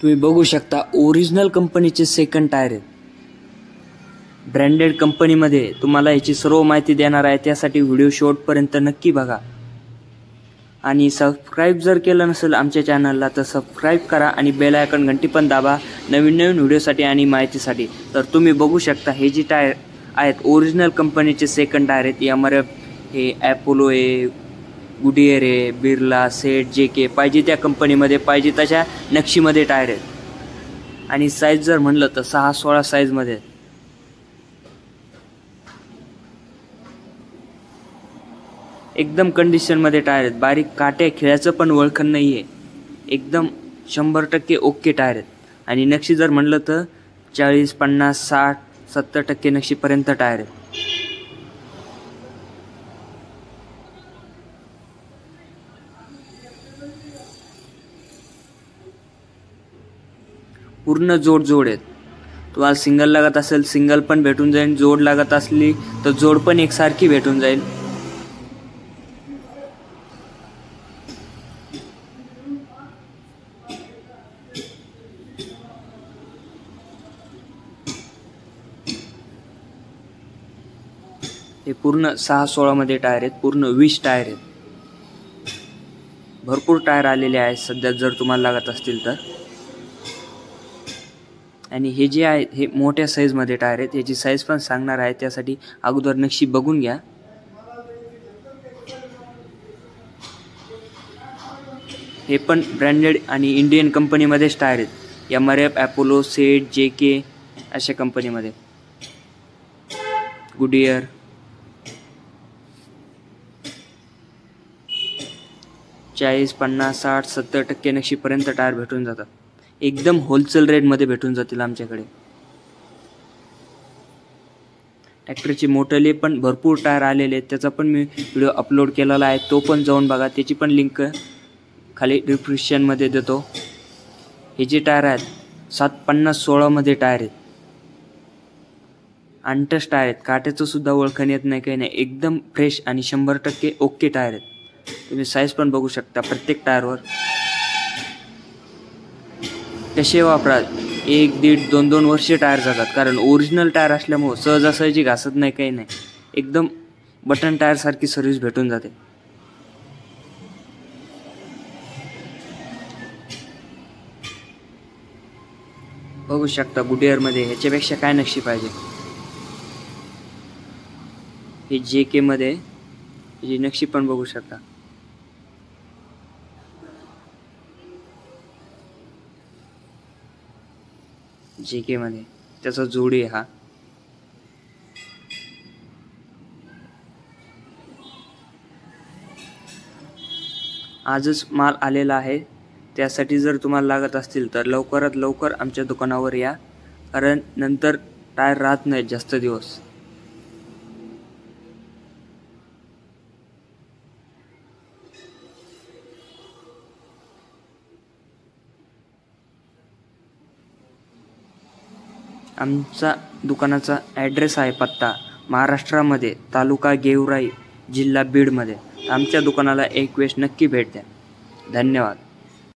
तुम्ही बघू शकता ओरिजिनल कंपनीचे सेकंड टायर आहेत. ब्रँडेड कंपनीमध्ये तुम्हाला याची सर्व माहिती देणार आहे, त्यासाठी व्हिडिओ शेवटपर्यंत नक्की बघा. आणि सबस्क्राईब जर केलं नसेल आमच्या चॅनलला तर सबस्क्राईब करा आणि बेल आयकॉन घंटी पण दाबा नवीन व्हिडिओसाठी आणि माहितीसाठी. तर तुम्ही बघू शकता हे जे टायर आहेत ओरिजिनल कंपनीचे सेकंड टायर आहेत. MRF हे अपोलो आहे, गुडियर आहे, बिर्ला, सेट, JK पाहिजे त्या कंपनीमध्ये पाहिजे तशा नक्षीमध्ये टायर आहेत. आणि साईज जर म्हणलं तर 6-16 साईजमध्ये. एकदम कंडिशनमध्ये टायर आहेत. बारीक काट्या खिळ्याचं पण वळखण नाही आहे. एकदम 100% ओके टायर आहेत. आणि नक्षी जर म्हणलं तर 40, 50, 60, 70% नक्षीपर्यंत टायर आहेत. पूर्ण जोड आहेत. तुम्हाला सिंगल लागत असेल सिंगल पण भेटून जाईल, जोड लागत असली तर जोड पण एकसारखी भेटून जाईल. हे पूर्ण 6-16 मध्ये टायर आहेत. पूर्ण 20 टायर आहेत. भरपूर टायर आलेले आहेत सध्या जर तुम्हाला लागत असतील तर. आणि हे जे आहेत हे मोठ्या साईजमध्ये टायर आहेत. याची साईज पण सांगणार आहे, त्यासाठी अगोदर नक्षी बघून घ्या. हे पण ब्रँडेड आणि इंडियन कंपनीमध्येच टायर आहेत. MRF, अपोलो, सेट, JK अशा कंपनीमध्ये. गुडियर, चाळीस, 50, 60, 70% नक्षीपर्यंत टायर भेटून जातात. एकदम होलसेल रेटमध्ये भेटून जातील आमच्याकडे. ट्रॅक्टरची मोटरले पण भरपूर टायर आलेले आहेत. त्याचा पण मी व्हिडिओ अपलोड केलेला आहे, तो पण जाऊन बघा. त्याची पण लिंक खाली डिस्क्रिप्शनमध्ये देतो. हे जे टायर आहेत 750-16 मध्ये टायर आहेत. अनटच टायर आहेत. काट्याचं सुद्धा ओळखण येत नाही, काही नाही. एकदम फ्रेश आणि 100% ओके टायर आहेत. तुम्ही साईज पण बघू शकता प्रत्येक टायरवर. कसे वापरा 1, 1.5, 2 वर्षे टायर जातात, कारण ओरिजिनल टायर असल्यामुळे सहजासहजी घासत नाही, काही नाही. एकदम बटन टायर सारखी सर्व्हिस भेटून जाते. बघू शकता गुडियरमध्ये ह्याच्यापेक्षा काय नक्षी पाहिजे. हे JK मध्ये ही नक्षी पण बघू शकता. JK मध्ये त्याचा जोडी हा. आजच माल आलेला आहे, त्यासाठी जर तुम्हाला लागत असतील तर लवकरात लवकर आमच्या दुकानावर या, कारण नंतर टायर राहत नाहीत जास्त दिवस. आमचा दुकानाचा ॲड्रेस आहे, पत्ता महाराष्ट्रामध्ये, तालुका गेवराई, जिल्हा बीडमध्ये. आमच्या दुकानाला एक वेळेस नक्की भेट द्या. धन्यवाद.